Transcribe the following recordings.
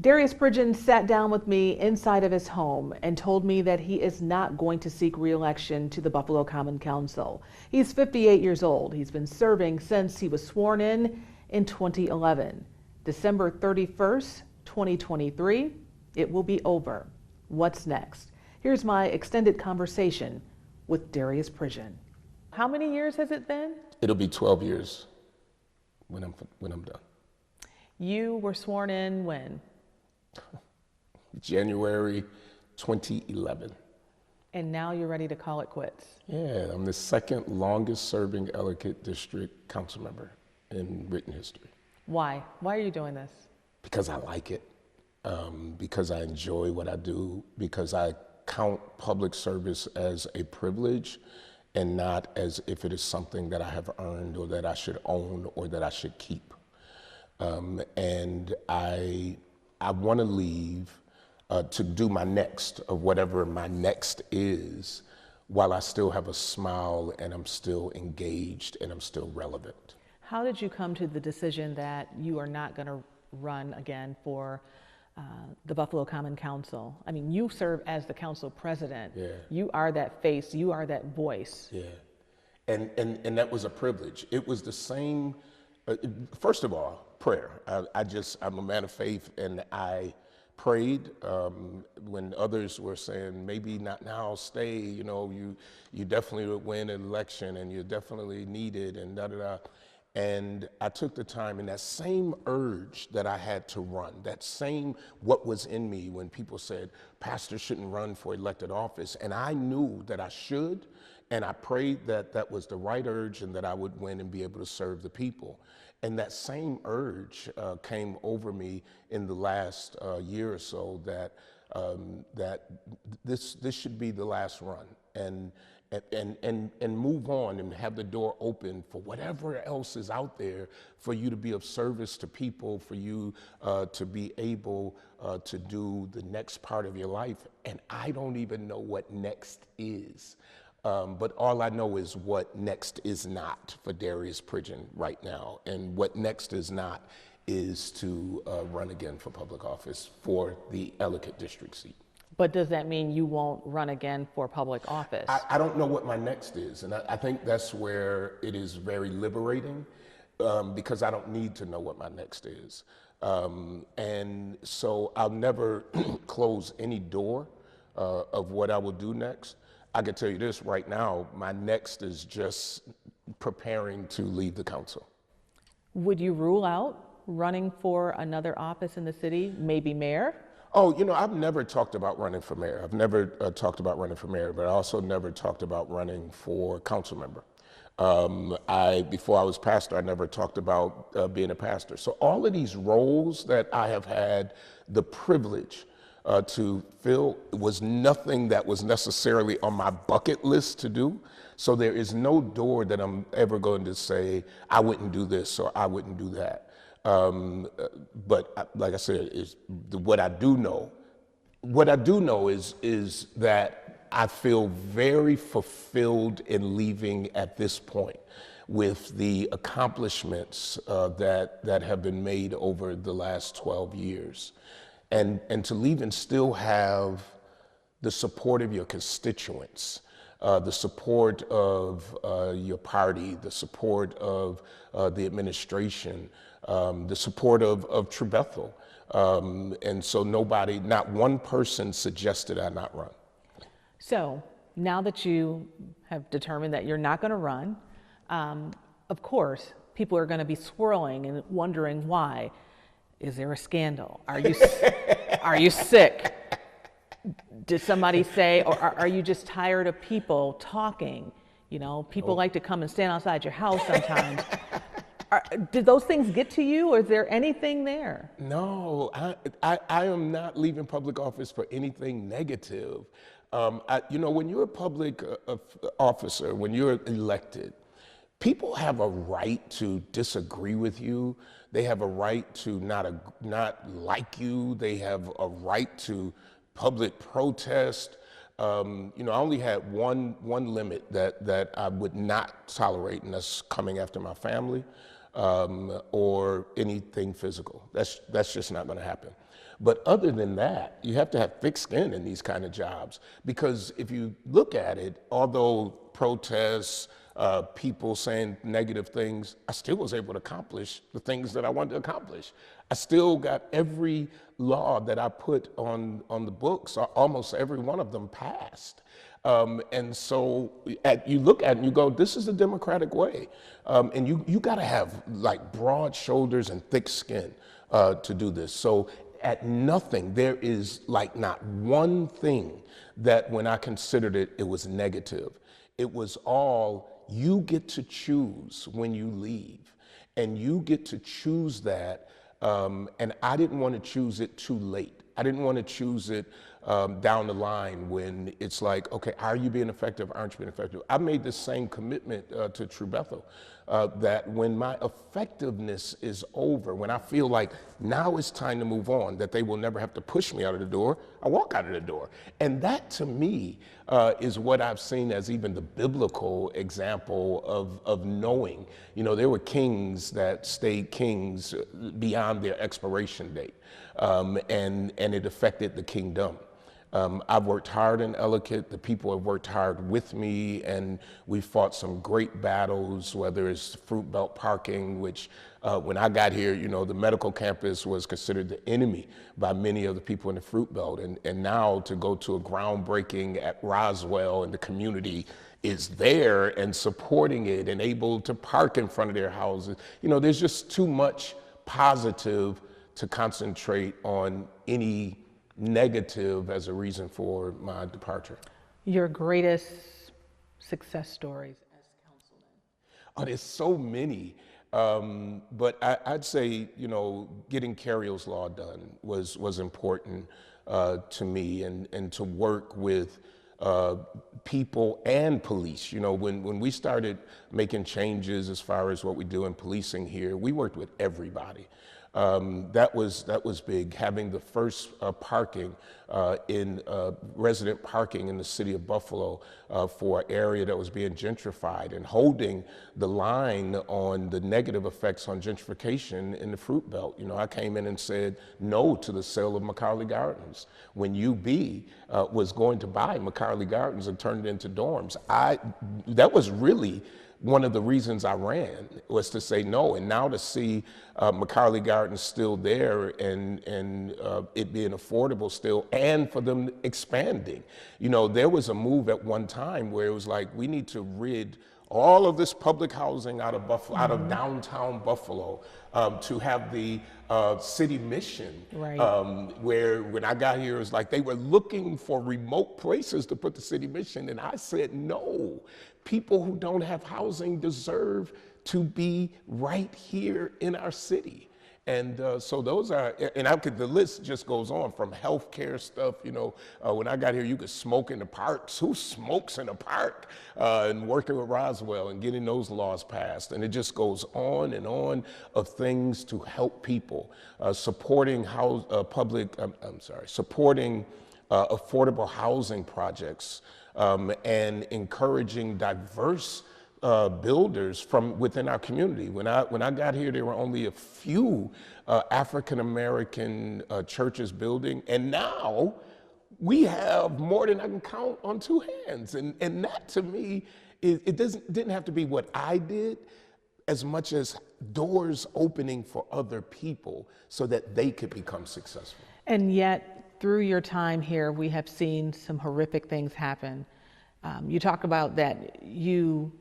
Darius Pridgen sat down with me inside of his home and told me that he is not going to seek re-election to the Buffalo Common Council. He's 58 years old. He's been serving since he was sworn in 2011. December 31st, 2023, it will be over. What's next? Here's my extended conversation with Darius Pridgen. How many years has it been? It'll be 12 years when I'm done. You were sworn in when? January 2011. And now you're ready to call it quits? Yeah, I'm the second longest serving Ellicott District council member in written history. Why? Why are you doing this? Because I like it, because I enjoy what I do, because I count public service as a privilege and not as if it is something that I have earned or that I should own or that I should keep. And I want to leave to do my next, of whatever my next is, while I still have a smile and I'm still engaged and I'm still relevant. How did you come to the decision that you are not going to run again for the Buffalo Common Council? I mean, you serve as the council president. Yeah. You are that face, you are that voice. Yeah, and that was a privilege. It was the same, first of all, prayer. I'm a man of faith, and I prayed when others were saying, maybe not now, stay, you definitely would win an election and you're definitely needed and da-da-da. And I took the time, and that same urge that I had to run, that same what was in me when people said, pastors shouldn't run for elected office, and I knew that I should, and I prayed that that was the right urge and that I would win and be able to serve the people. And that same urge came over me in the last year or so that this should be the last run, and move on and have the door open for whatever else is out there, for you to be of service to people, for you to be able to do the next part of your life. And I don't even know what next is. But all I know is what next is not for Darius Pridgen right now. And what next is not is to run again for public office for the Ellicott district seat. But does that mean you won't run again for public office? I don't know what my next is. And I think that's where it is very liberating, because I don't need to know what my next is. And so I'll never close any door of what I will do next. I can tell you this right now, my next is just preparing to leave the council. Would you rule out running for another office in the city, maybe mayor? Oh, I've never talked about running for mayor. I've never talked about running for mayor, but I also never talked about running for council member. Before I was pastor, I never talked about being a pastor. So all of these roles that I have had the privilege to fill was nothing that was necessarily on my bucket list to do. So there is no door that I'm ever going to say, I wouldn't do this or I wouldn't do that. But like I said, what I do know is that I feel very fulfilled in leaving at this point with the accomplishments that have been made over the last 12 years. And to leave and still have the support of your constituents, the support of your party, the support of the administration, the support of True Bethel. And so not one person suggested I not run. So now that you have determined that you're not going to run, of course, people are going to be swirling and wondering why. Is there a scandal? Are you sick? Did somebody say, or are you just tired of people talking? People like to come and stand outside your house sometimes. Did those things get to you, or is there anything there? No, I am not leaving public office for anything negative. When you're a public officer, when you're elected, people have a right to disagree with you. They have a right to not like you. They have a right to public protest. I only had one limit that I would not tolerate, and that's coming after my family. or anything physical. That's just not going to happen. But other than that, you have to have thick skin in these kind of jobs, because if you look at it, although protests, people saying negative things, I still was able to accomplish the things that I wanted to accomplish. I still got every law that I put on the books, almost every one of them passed. And so you look at it and you go, this is the democratic way. And you got to have like broad shoulders and thick skin to do this. So at nothing, there is like not one thing that when I considered it, it was negative. It was all, you get to choose when you leave, and you get to choose that. And I didn't want to choose it too late. I didn't want to choose it down the line when it's like, okay, are you being effective? Aren't you being effective? I made the same commitment to True Bethel, that when my effectiveness is over, when I feel like now it's time to move on, that they will never have to push me out of the door, I walk out of the door. And that to me is what I've seen as even the biblical example of knowing. You know, there were kings that stayed kings beyond their expiration date, and it affected the kingdom. I've worked hard in Ellicott. The people have worked hard with me, and we fought some great battles, whether it's Fruit Belt parking, which when I got here, you know, the medical campus was considered the enemy by many of the people in the Fruit Belt. And now to go to a groundbreaking at Roswell, and the community is there and supporting it and able to park in front of their houses. You know, there's just too much positive to concentrate on any negative as a reason for my departure. Your greatest success stories as councilman? Oh, there's so many. But I'd say, you know, getting Carriel's Law done was important to me, and to work with people and police. You know, when we started making changes as far as what we do in policing here, we worked with everybody. That was big. Having the first parking in resident parking in the city of Buffalo for an area that was being gentrified, and holding the line on the negative effects on gentrification in the Fruit Belt. You know, I came in and said no to the sale of McCarley Gardens when UB was going to buy McCarley Gardens and turn it into dorms. That was really one of the reasons I ran, was to say no. And now to see McCarley Gardens still there, and it being affordable still, and for them expanding. You know, there was a move at one time where it was like, we need to rid all of this public housing out of Buffalo, out of downtown Buffalo, to have the city mission. Right. Where when I got here, it was like they were looking for remote places to put the city mission, and I said no. People who don't have housing deserve to be right here in our city. And so those are, and the list just goes on, from healthcare stuff. You know, when I got here, you could smoke in the parks. Who smokes in a park? And working with Roswell and getting those laws passed. And it just goes on and on of things to help people, supporting supporting affordable housing projects, and encouraging diverse builders from within our community. When I got here, there were only a few African-American churches building, and now we have more than I can count on two hands. And that to me, it didn't have to be what I did as much as doors opening for other people so that they could become successful. And yet, through your time here, we have seen some horrific things happen. You talk about that you,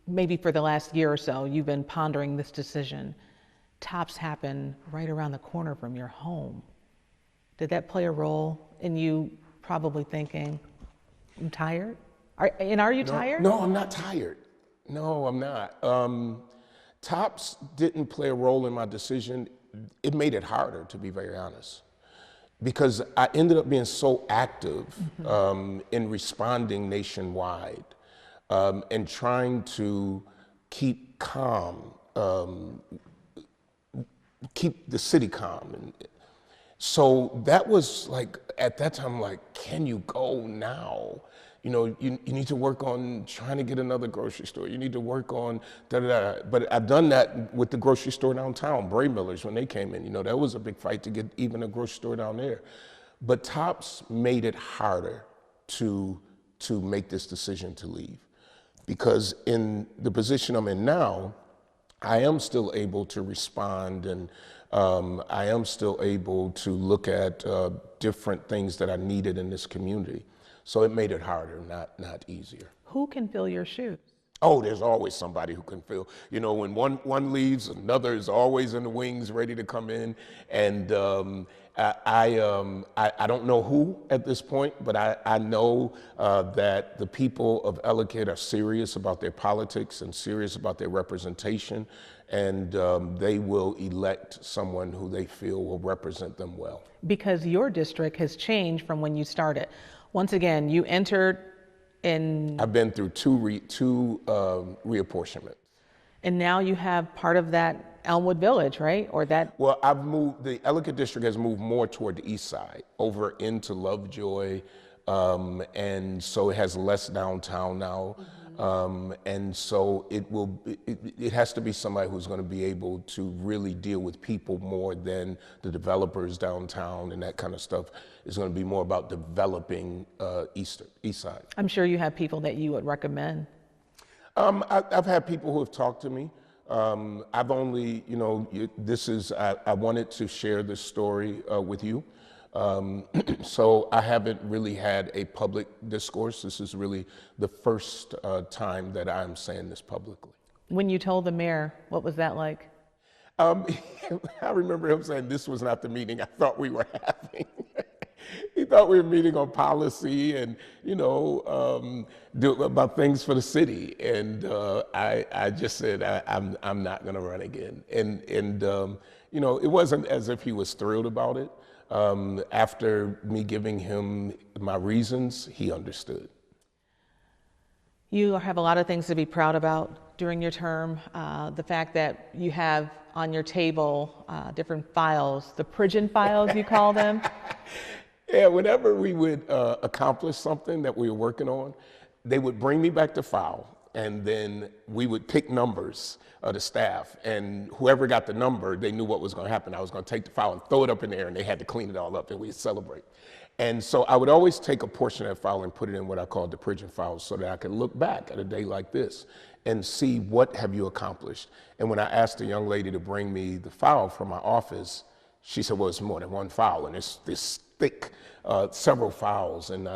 maybe for the last year or so, you've been pondering this decision. Tops happen right around the corner from your home. Did that play a role in you probably thinking, I'm tired? Are you tired? No, I'm not tired. No, I'm not. Tops didn't play a role in my decision. It made it harder, to be very honest, because I ended up being so active in responding nationwide, and trying to keep calm, keep the city calm. And so that was like, at that time, like, can you go now? You know, you need to work on trying to get another grocery store. You need to work on da-da-da. But I've done that with the grocery store downtown, Bray Millers, when they came in. You know, that was a big fight to get even a grocery store down there. But Tops made it harder to make this decision to leave. Because in the position I'm in now, I am still able to respond, and I am still able to look at different things that I needed in this community. So it made it harder, not easier. Who can fill your shoes? Oh, there's always somebody who can fill. You know, when one leaves, another is always in the wings, ready to come in. And I don't know who at this point, but I know that the people of Ellicott are serious about their politics and serious about their representation, and they will elect someone who they feel will represent them well. Because your district has changed from when you started. Once again, you entered in... I've been through two reapportionments. And now you have part of that Elmwood Village, right? Or that... Well, I've moved, the Ellicott district has moved more toward the east side, over into Lovejoy, and so it has less downtown now. And so it has to be somebody who's going to be able to really deal with people more than the developers downtown and that kind of stuff. It's going to be more about developing east side. I'm sure you have people that you would recommend. I've had people who have talked to me. I've only, you know, I wanted to share this story with you. So I haven't really had a public discourse. This is really the first time that I'm saying this publicly. When you told the mayor, what was that like? I remember him saying this was not the meeting I thought we were having. He thought we were meeting on policy and, you know, about things for the city. And I just said, I'm not going to run again. And you know, it wasn't as if he was thrilled about it. After me giving him my reasons, he understood. You have a lot of things to be proud about during your term. The fact that you have on your table different files, the Pridgen files, you call them. Yeah, whenever we would accomplish something that we were working on, they would bring me back the file, and then we would pick numbers of the staff, and whoever got the number, they knew what was going to happen. I was going to take the file and throw it up in the air, and they had to clean it all up, and we'd celebrate. And so I would always take a portion of that file and put it in what I called the Pridgen files so that I could look back at a day like this and see what have you accomplished. And when I asked the young lady to bring me the file from my office, she said, well, it's more than one file, and it's this thick, several files, and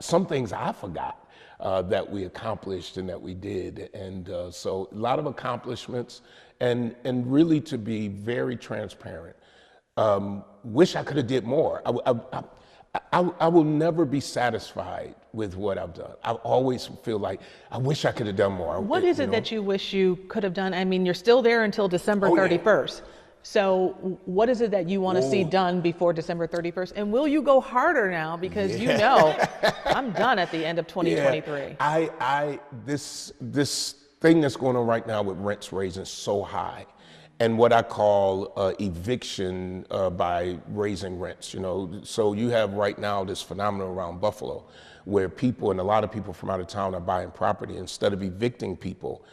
some things I forgot that we accomplished and that we did. And so a lot of accomplishments, and really to be very transparent. Wish I could have did more. I will never be satisfied with what I've done. I always feel like I wish I could have done more. What is it that you wish you could have done? I mean, you're still there until December 31st. Yeah. So what is it that you want to see done before December 31st? And will you go harder now? Because you know, I'm done at the end of 2023. Yeah, this thing that's going on right now with rents raising so high, and what I call eviction by raising rents. You know, so you have right now this phenomenon around Buffalo, where people, and a lot of people from out of town, are buying property. Instead of evicting people,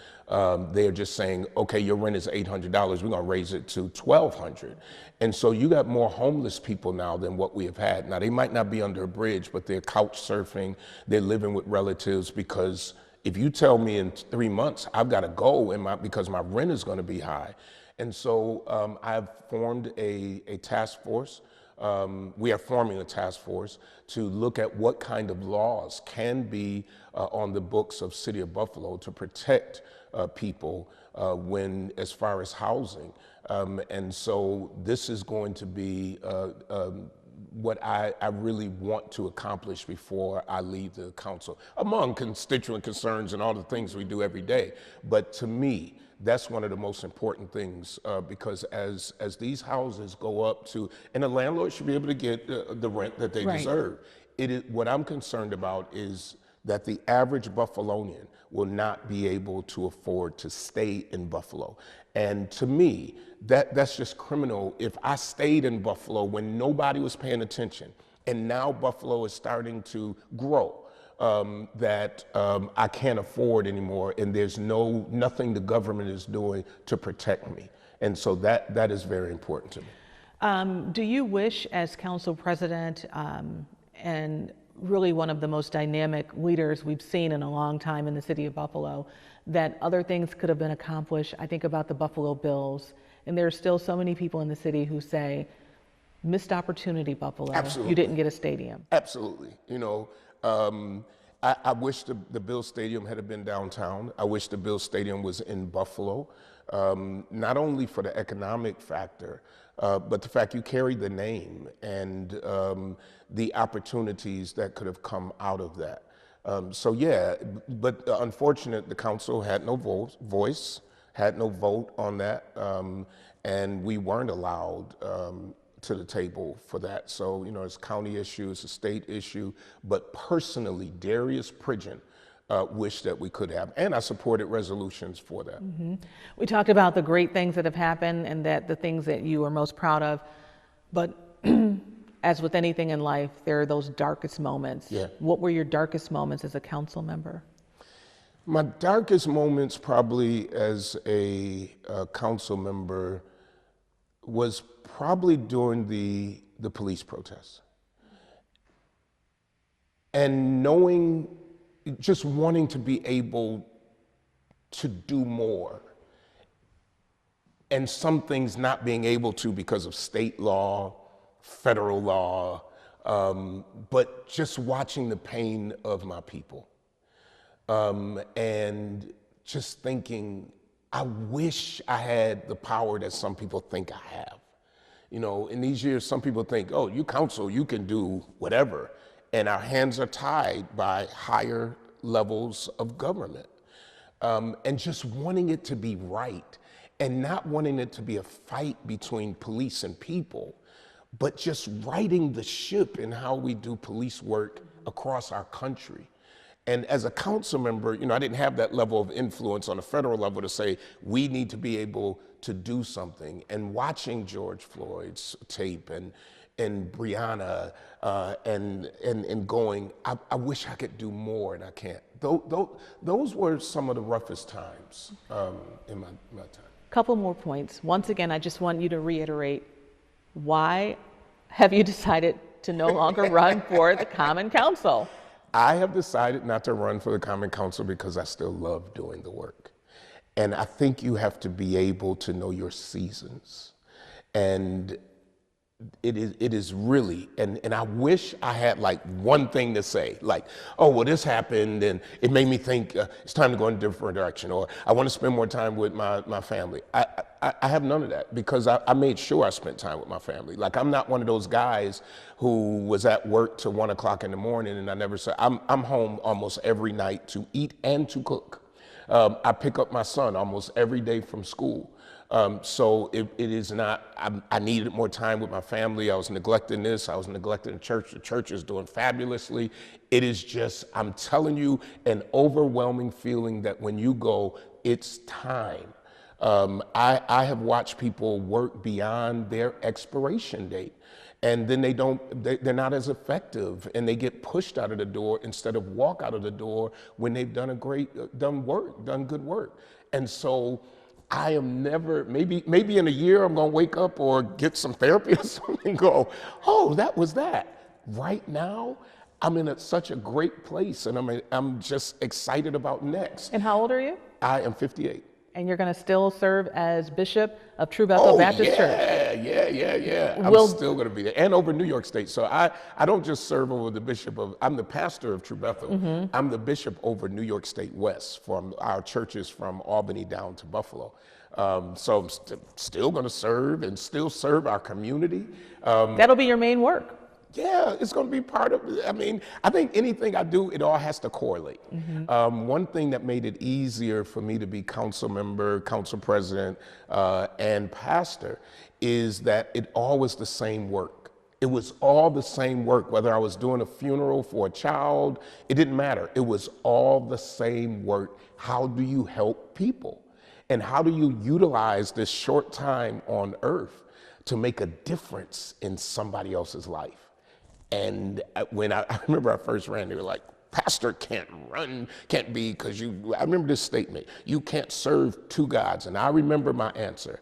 they're just saying, okay, your rent is $800, we're gonna raise it to $1,200. And so you got more homeless people now than what we have had. Now, they might not be under a bridge, but they're couch surfing, they're living with relatives, because if you tell me in 3 months I've gotta go because my rent is gonna be high. And so I've formed a task force. We are forming a task force to look at what kind of laws can be on the books of City of Buffalo to protect people as far as housing. And so this is going to be what I really want to accomplish before I leave the council, among constituent concerns and all the things we do every day. But to me, that's one of the most important things, because as these houses go up to, and the landlord should be able to get the rent that they deserve. What I'm concerned about is that the average Buffalonian will not be able to afford to stay in Buffalo. And to me, that's just criminal. If I stayed in Buffalo when nobody was paying attention, and now Buffalo is starting to grow, that I can't afford anymore, and there's nothing the government is doing to protect me. And so that is very important to me. Do you wish, as council president, and really one of the most dynamic leaders we've seen in a long time in the city of Buffalo, that other things could have been accomplished? I think about the Buffalo Bills, and there are still so many people in the city who say, missed opportunity, Buffalo. Absolutely. You didn't get a stadium. Absolutely. I wish the Bill Stadium had been downtown. I wish the Bill Stadium was in Buffalo, not only for the economic factor, but the fact you carry the name and the opportunities that could have come out of that. So yeah, but unfortunate, the council had no voice, had no vote on that, and we weren't allowed to the table for that. So, it's a county issue, it's a state issue, but personally, Darius Pridgen wished that we could have, and I supported resolutions for that. Mm-hmm. We talked about the great things that have happened and that the things that you are most proud of, but as with anything in life, there are those darkest moments. Yeah. What were your darkest moments as a council member? My darkest moments probably as a council member was probably during the police protests. And just wanting to be able to do more. And some things not being able to because of state law, federal law, but just watching the pain of my people. And just thinking, I wish I had the power that some people think I have. In these years, some people think, oh, you counsel, you can do whatever. And our hands are tied by higher levels of government. And just wanting it to be right and not wanting it to be a fight between police and people, but just righting the ship in how we do police work across our country. And as a council member, I didn't have that level of influence on a federal level to say, we need to be able to do something. And watching George Floyd's tape and Breonna and going, I wish I could do more and I can't. Those were some of the roughest times in my time. Couple more points. Once again, I just want you to reiterate, why have you decided to no longer run for the Common Council? I have decided not to run for the Common Council because I still love doing the work. And I think you have to be able to know your seasons. And it is really, and I wish I had like one thing to say, like, oh, well, this happened and it made me think it's time to go in a different direction, or I want to spend more time with my family. I have none of that because I made sure I spent time with my family. Like, I'm not one of those guys who was at work till 1 o'clock in the morning and I never said, I'm home almost every night to eat and to cook. I pick up my son almost every day from school. So it is not, I needed more time with my family. I was neglecting this. I was neglecting the church. The church is doing fabulously. It is just, I'm telling you, an overwhelming feeling that when you go, it's time. I have watched people work beyond their expiration date. And then they're not as effective and they get pushed out of the door instead of walk out of the door when they've done done good work. And so I am never, maybe in a year I'm gonna wake up or get some therapy or something and go, oh, that was that. Right now, I'm in such a great place and I'm just excited about next. And how old are you? I am 58. And you're going to still serve as Bishop of True Bethel Baptist Church? Yeah. I'm still going to be there. And over New York State. So I don't just serve over the bishop I'm the pastor of True Bethel. Mm-hmm. I'm the bishop over New York State West, from our churches from Albany down to Buffalo. So I'm still going to serve and still serve our community. That'll be your main work. Yeah, it's going to be part of it. I mean, I think anything I do, it all has to correlate. Mm-hmm. One thing that made it easier for me to be council member, council president, and pastor is that it all was the same work. It was all the same work, whether I was doing a funeral for a child, it didn't matter. It was all the same work. How do you help people? And how do you utilize this short time on earth to make a difference in somebody else's life? And when I remember I first ran, they were like, pastor can't run, can't be, because I remember this statement, you can't serve two gods. And I remember my answer,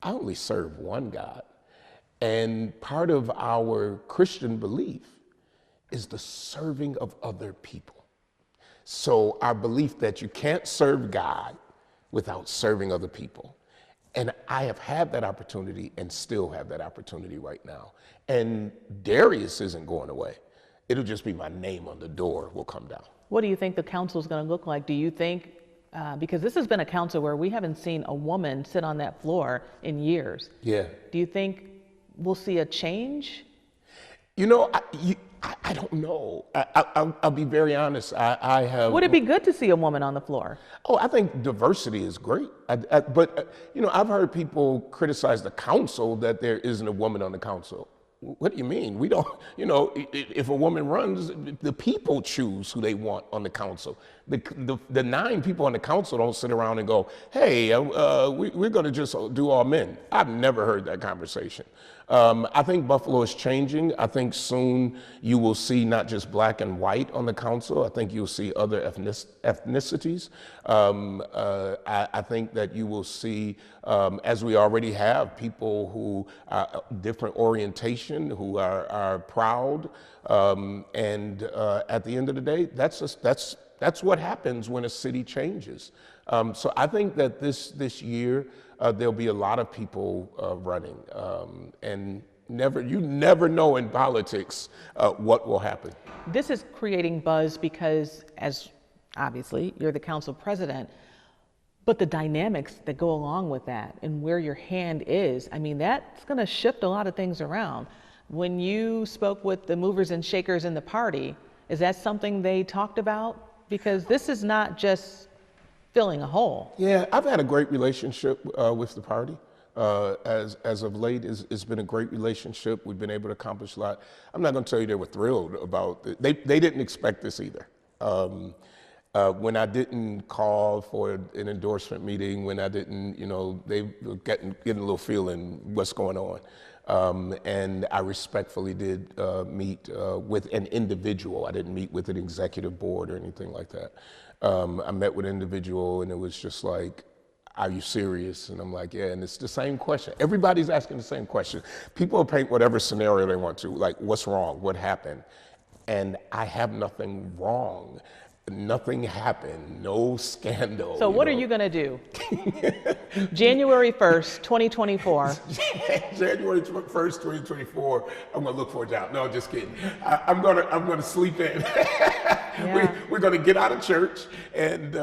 I only serve one God. And part of our Christian belief is the serving of other people. So our belief that you can't serve God without serving other people. And I have had that opportunity and still have that opportunity right now. And Darius isn't going away. It'll just be my name on the door will come down. What do you think the council is going to look like? Do you think, because this has been a council where we haven't seen a woman sit on that floor in years. Yeah. Do you think we'll see a change? You know, I don't know. I'll be very honest. I have. Would it be good to see a woman on the floor? Oh, I think diversity is great. But you know, I've heard people criticize the council that there isn't a woman on the council. What do you mean? We don't, you know, if a woman runs, the people choose who they want on the council. The 9 people on the council don't sit around and go, hey, we're going to just do all men. I've never heard that conversation. I think Buffalo is changing. I think soon you will see not just black and white on the council. I think you'll see other ethnicities. I think that you will see, as we already have, people who are different orientation, who are proud. And at the end of the day, that's what happens when a city changes. So I think that this year, there'll be a lot of people running, and you never know in politics what will happen. This is creating buzz because, as obviously you're the council president, but the dynamics that go along with that and where your hand is, I mean, that's going to shift a lot of things around. When you spoke with the movers and shakers in the party, is that something they talked about? Because this is not just filling a hole. Yeah, I've had a great relationship with the party. As of late, it's been a great relationship. We've been able to accomplish a lot. I'm not going to tell you they were thrilled about it. They didn't expect this either. When I didn't call for an endorsement meeting, when I didn't, you know, they were getting a little feeling what's going on. And I respectfully did meet with an individual. I didn't meet with an executive board or anything like that. I met with an individual and it was just like, are you serious? And I'm like, yeah, and it's the same question. Everybody's asking the same question. People will paint whatever scenario they want to, like what's wrong, what happened? And I have nothing wrong. Nothing happened, no scandal. So what are you gonna do? January 1st, 2024. January 1st, 2024, I'm gonna look for a job. No, just kidding. I'm gonna sleep in. Yeah. We're gonna get out of church and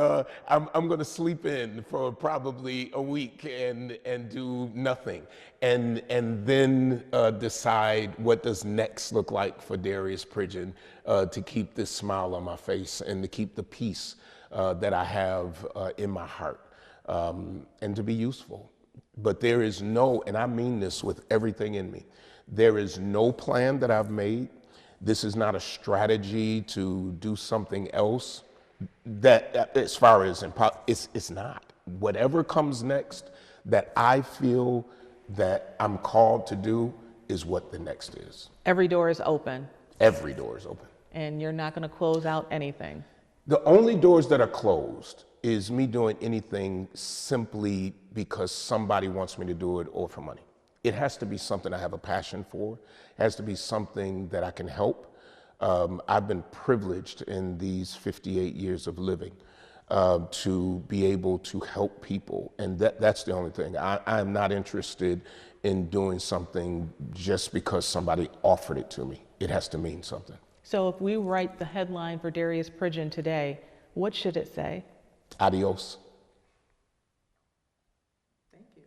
I'm gonna sleep in for probably a week and do nothing. And then decide what does next look like for Darius Pridgen to keep this smile on my face and to keep the peace that I have in my heart and to be useful. But there is no, and I mean this with everything in me, there is no plan that I've made. This is not a strategy to do something else that as far as it's not. Whatever comes next that I feel that I'm called to do is what the next is. Every door is open. Every door is open. And you're not going to close out anything. The only doors that are closed is me doing anything simply because somebody wants me to do it or for money. It has to be something I have a passion for. It has to be something that I can help. I've been privileged in these 58 years of living to be able to help people. And that's the only thing. I'm not interested in doing something just because somebody offered it to me. It has to mean something. So if we write the headline for Darius Pridgen today, what should it say? Adios. Thank you.